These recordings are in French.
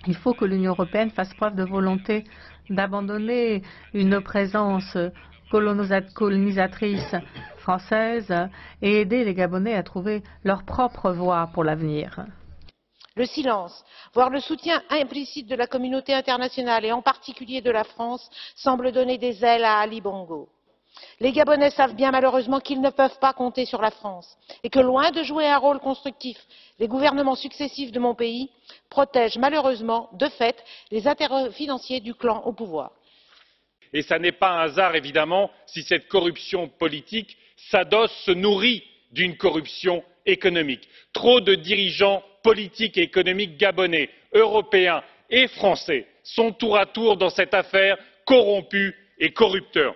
Il faut que l'Union européenne fasse preuve de volonté d'abandonner une présence colonisatrice française et aider les Gabonais à trouver leur propre voie pour l'avenir. Le silence, voire le soutien implicite de la communauté internationale et en particulier de la France, semble donner des ailes à Ali Bongo. Les Gabonais savent bien malheureusement qu'ils ne peuvent pas compter sur la France et que loin de jouer un rôle constructif, les gouvernements successifs de mon pays protègent malheureusement, de fait, les intérêts financiers du clan au pouvoir. Et ce n'est pas un hasard, évidemment, si cette corruption politique s'adosse, se nourrit d'une corruption économique. Trop de dirigeants politiques et économiques gabonais, européens et français sont tour à tour dans cette affaire corrompus et corrupteurs.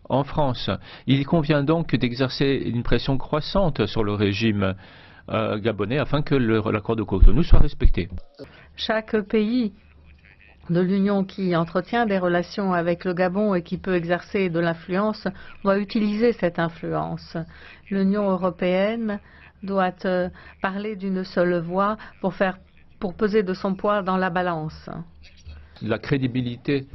En France, il convient donc d'exercer une pression croissante sur le régime gabonais afin que l'accord de Cotonou soit respecté. Chaque pays de l'Union qui entretient des relations avec le Gabon et qui peut exercer de l'influence doit utiliser cette influence. L'Union européenne doit parler d'une seule voix pour peser de son poids dans la balance. La crédibilité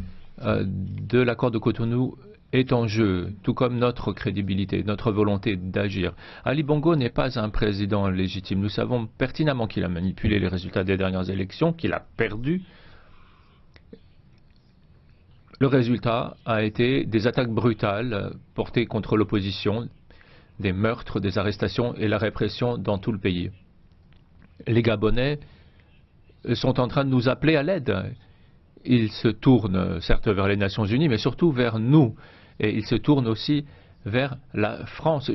de l'accord de Cotonou est en jeu, tout comme notre crédibilité, notre volonté d'agir. Ali Bongo n'est pas un président légitime. Nous savons pertinemment qu'il a manipulé les résultats des dernières élections, qu'il a perdu. Le résultat a été des attaques brutales portées contre l'opposition, des meurtres, des arrestations et la répression dans tout le pays. Les Gabonais sont en train de nous appeler à l'aide. Ils se tournent certes vers les Nations Unies, mais surtout vers nous. Et ils se tournent aussi vers la France.